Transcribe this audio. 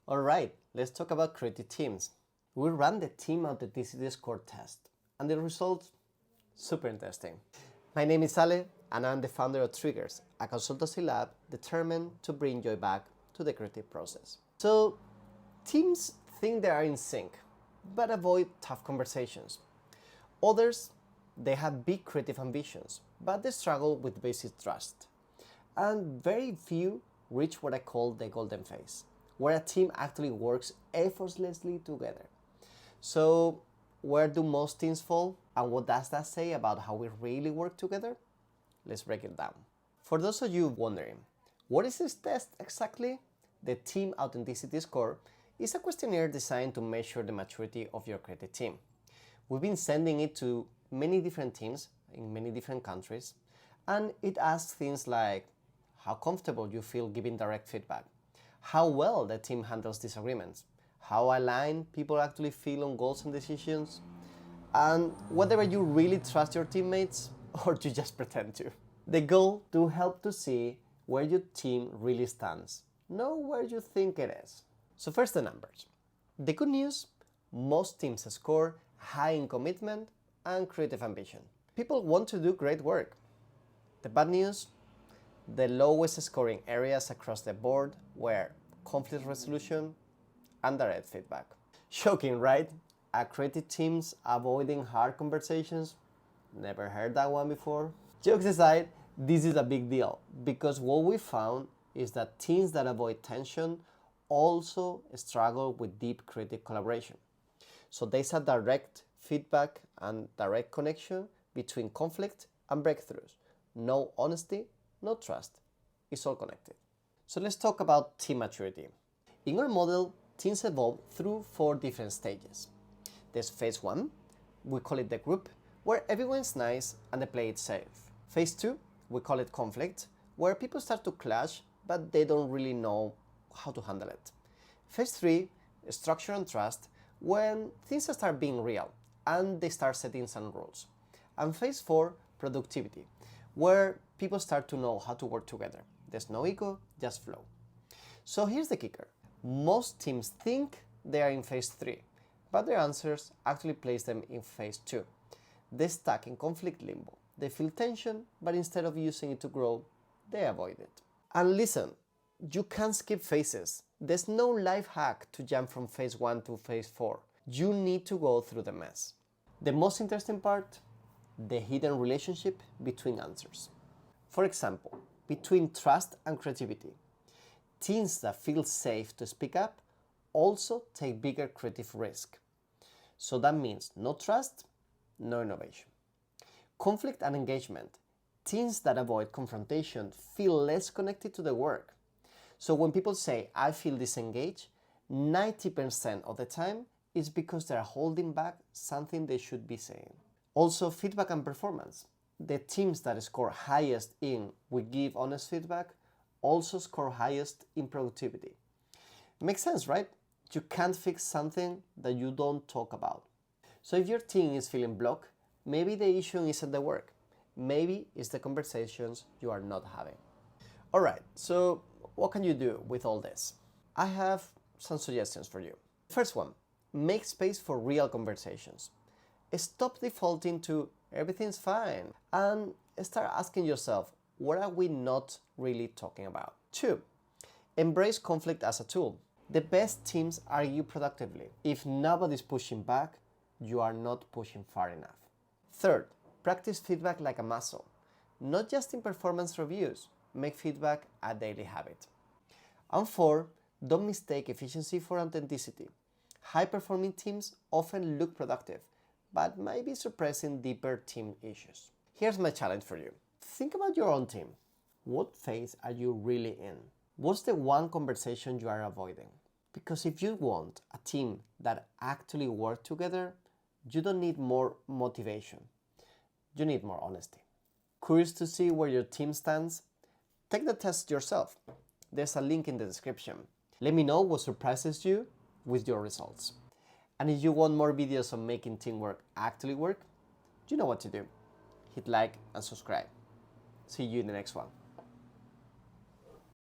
Alright, let's talk about creative teams. We ran the team authenticity score test, and the results super interesting. My name is Ale, and I'm the founder of Triggers, a consultancy lab determined to bring joy back to the creative process. So, teams think they are in sync, but avoid tough conversations. Others, they have big creative ambitions, but they struggle with basic trust. And very few reach what I call the golden phase, where a team actually works effortlessly together. So, where do most teams fall, and what does that say about how we really work together? Let's break it down. For those of you wondering, what is this test exactly? The Team Authenticity Score is a questionnaire designed to measure the maturity of your creative team. We've been sending it to many different teams in many different countries, and it asks things like how comfortable you feel giving direct feedback, how well the team handles disagreements, how aligned people actually feel on goals and decisions, and whether you really trust your teammates or you just pretend to. The goal to help to see where your team really stands, not where you think it is. So first, the numbers. The good news, most teams score high in commitment and creative ambition. People want to do great work. The bad news, the lowest scoring areas across the board were conflict resolution and direct feedback. Shocking, right? Are creative teams avoiding hard conversations? Never heard that one before. Jokes aside, this is a big deal because what we found is that teams that avoid tension also struggle with deep creative collaboration. So there's a direct feedback and direct connection between conflict and breakthroughs. No honesty, no trust. It's all connected. So let's talk about team maturity. In our model, teams evolve through 4 different stages. There's phase 1, we call it the group, where everyone's nice and they play it safe. Phase 2, we call it conflict, where people start to clash, but they don't really know how to handle it. Phase 3, structure and trust, when things start being real and they start setting some rules. And phase 4, productivity, where people start to know how to work together. There's no ego, just flow. So here's the kicker. Most teams think they are in phase 3, but their answers actually place them in phase 2. They're stuck in conflict limbo. They feel tension, but instead of using it to grow, they avoid it. And listen, you can't skip phases. There's no life hack to jump from phase 1 to phase 4. You need to go through the mess. The most interesting part, the hidden relationship between answers. For example, between trust and creativity. Teams that feel safe to speak up also take bigger creative risk. So that means no trust, no innovation. Conflict and engagement. Teams that avoid confrontation feel less connected to the work. So when people say, I feel disengaged, 90% of the time it's because they're holding back something they should be saying. Also, feedback and performance. The teams that score highest in we give honest feedback also score highest in productivity. Makes sense, right? You can't fix something that you don't talk about. So if your team is feeling blocked, maybe the issue isn't the work. Maybe it's the conversations you are not having. Alright, so what can you do with all this? I have some suggestions for you. First one, make space for real conversations. Stop defaulting to everything's fine and start asking yourself, what are we not really talking about? 2, embrace conflict as a tool. The best teams argue productively. If nobody's pushing back, you are not pushing far enough. 3rd, practice feedback like a muscle. Not just in performance reviews, make feedback a daily habit. And 4, don't mistake efficiency for authenticity. High-performing teams often look productive, but might be suppressing deeper team issues. Here's my challenge for you. Think about your own team. What phase are you really in? What's the one conversation you are avoiding? Because if you want a team that actually works together, you don't need more motivation. You need more honesty. Curious to see where your team stands? Take the test yourself. There's a link in the description. Let me know what surprises you with your results. And if you want more videos on making teamwork actually work, you know what to do. Hit like and subscribe. See you in the next one.